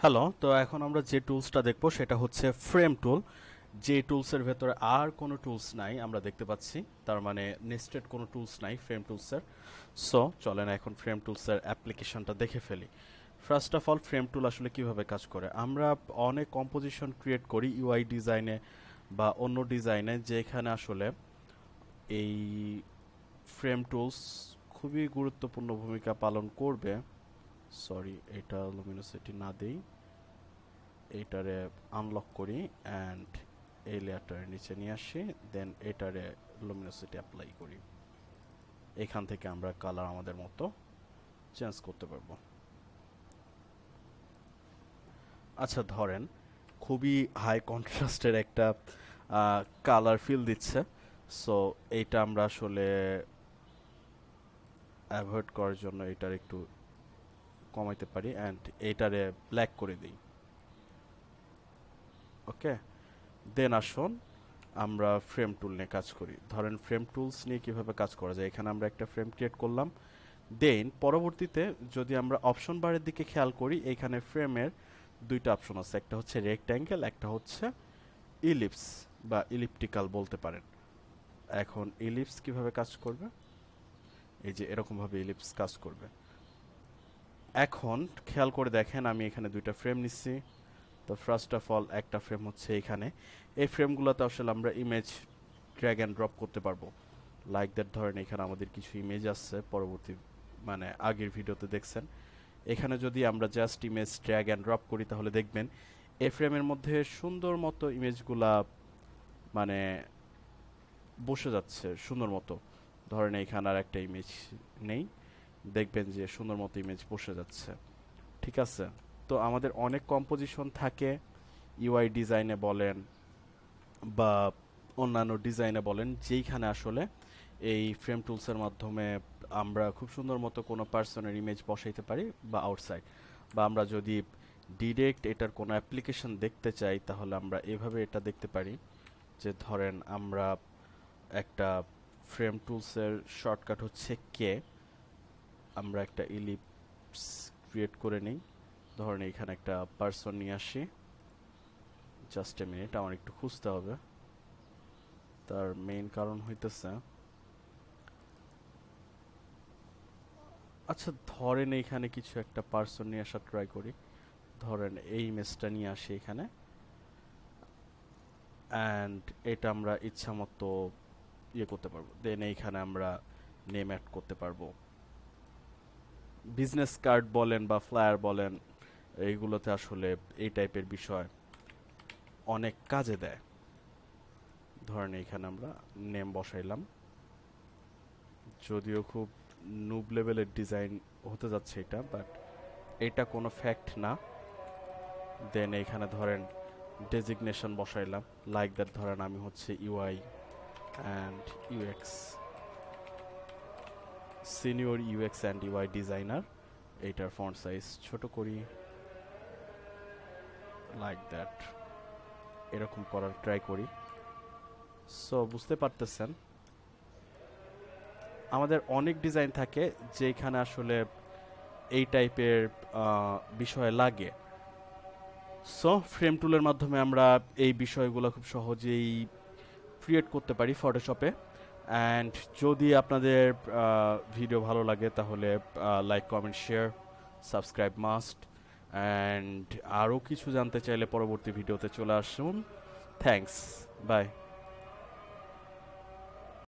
Hello, তো এখন আমরা যে টুলসটা দেখব সেটা হচ্ছে ফ্রেম টুল। যে টুলসের ভেতরে আর কোনো টুলস নাই আমরা দেখতে পাচ্ছি, তার মানে নেস্টেড কোনো টুলস নাই ফ্রেম টুলসের। সো চলেন এখন ফ্রেম টুলসের অ্যাপ্লিকেশনটা দেখে ফেলি। ফার্স্ট অফ অল, ফ্রেম টুল আসলে কিভাবে কাজ করে। আমরা অনেক কম্পোজিশন ক্রিয়েট করি ইউআই ডিজাইনে বা অন্য ডিজাইনে, যেখানে আসলে এই ফ্রেম টুলস খুবই গুরুত্বপূর্ণ ভূমিকা পালন করবে। সরি, এটা লুমিনোসিটি না দেই, এইটারে আনলক করি অ্যান্ড এই লেয়ারটারে নিচে নিয়ে আসি, দেন এটারে লুমিনোসিটি অ্যাপ্লাই করি। এখান থেকে আমরা কালার আমাদের মতো চেঞ্জ করতে পারবো। আচ্ছা, ধরেন খুবই হাই কন্ট্রাস্টের একটা কালার ফিল দিচ্ছে, সো এইটা আমরা আসলে অ্যাভয়েড করার জন্য এটার একটু কমাইতে পারি অ্যান্ড এইটারে ব্ল্যাক করে দিই। ওকে, দেন আসুন আমরা ফ্রেম টুল নিয়ে কাজ করি। ধরেন ফ্রেম টুলস নিয়ে কিভাবে কাজ করা যায়। এখানে আমরা একটা ফ্রেম ক্রিয়েট করলাম, দেন পরবর্তীতে যদি আমরা অপশন বারের দিকে খেয়াল করি, এখানে ফ্রেমের দুইটা অপশন আছে, একটা হচ্ছে রেক্ট্যাঙ্গেল, একটা হচ্ছে ইলিপস বা ইলিপ্টিক্যাল বলতে পারেন। এখন ইলিপস কিভাবে কাজ করবে, এই যে এরকমভাবে ইলিপস কাজ করবে। এখন খেয়াল করে দেখেন, আমি এখানে দুইটা ফ্রেম নিচ্ছি। তো ফার্স্ট অফ অল একটা ফ্রেম হচ্ছে এখানে, এই ফ্রেমগুলোতে আসলে আমরা ইমেজ ড্র্যাগ অ্যান্ড ড্রপ করতে পারবো। লাইক দ্যাট, ধরেন এখানে আমাদের কিছু ইমেজ আছে, পরবর্তী মানে আগের ভিডিওতে দেখছেন। এখানে যদি আমরা just image drag and drop করি, তাহলে দেখবেন এই ফ্রেমের মধ্যে সুন্দর মতো ইমেজগুলা মানে বসে যাচ্ছে সুন্দর মতো। ধরেন এখানে আর একটা ইমেজ নেই, দেখবেন যে সুন্দর মতো ইমেজ বসে যাচ্ছে। ঠিক আছে, তো আমাদের অনেক কম্পোজিশন থাকে ইউআই ডিজাইনে বলেন বা অন্যান্য ডিজাইনে বলেন, যেইখানে আসলে এই ফ্রেম টুলসের মাধ্যমে আমরা খুব সুন্দর মতো কোনো পার্সনের ইমেজ বসাইতে পারি বা আউটসাইড, বা আমরা যদি ডিরেক্ট এটার কোনো অ্যাপ্লিকেশন দেখতে চাই, তাহলে আমরা এভাবে এটা দেখতে পারি। যে ধরেন আমরা একটা ফ্রেম টুলসের শর্টকাট হচ্ছে কে, আমরা একটা ইলিপস ক্রিয়েট করে নিই। ধরেন এখানে একটা পার্সন নিয়ে আসি, জাস্ট এ মিনিট, আমার একটু খুঁজতে হবে। তার মেইন কারণ হইতেছে, আচ্ছা ধরেন এইখানে কিছু একটা পার্সন নিয়ে আসা ট্রাই করি। ধরেন এই ইমেজটা নিয়ে আসি এখানে, অ্যান্ড এটা আমরা ইচ্ছা মতো ইয়ে করতে পারবো। দেন এইখানে আমরা নেম অ্যাড করতে পারবো। বিজনেস কার্ড বলেন বা ফ্লায়ার বলেন, এইগুলোতে আসলে এই টাইপের বিষয় অনেক কাজে দেয়। ধরেন এইখানে আমরা নেম বসাইলাম, যদিও খুব নুব লেভেলের ডিজাইন হতে যাচ্ছে এটা, বাট এটা কোনো ফ্যাক্ট না। দেন এইখানে ধরেন ডেজিগনেশন বসাইলাম, লাইক দ্যাট ধরেন আমি হচ্ছে UI and UX, senior UX and UI designer. এইটার ফন্ট সাইজ ছোট করি, লাইক দ্যাট, এরকম করার ট্রাই করি। সো বুঝতে পারতেছেন আমাদের অনেক ডিজাইন থাকে যেখানে আসলে এই টাইপের বিষয় লাগে। সো ফ্রেম টুলের মাধ্যমে আমরা এই বিষয়গুলো খুব সহজেই ক্রিয়েট করতে পারি ফটোশপে। অ্যান্ড যদি আপনাদের ভিডিও ভালো লাগে, তাহলে like, comment, share, subscribe must. And আরও কিছু জানতে চাইলে পরবর্তী ভিডিওতে চলে আসুন। Thanks, by.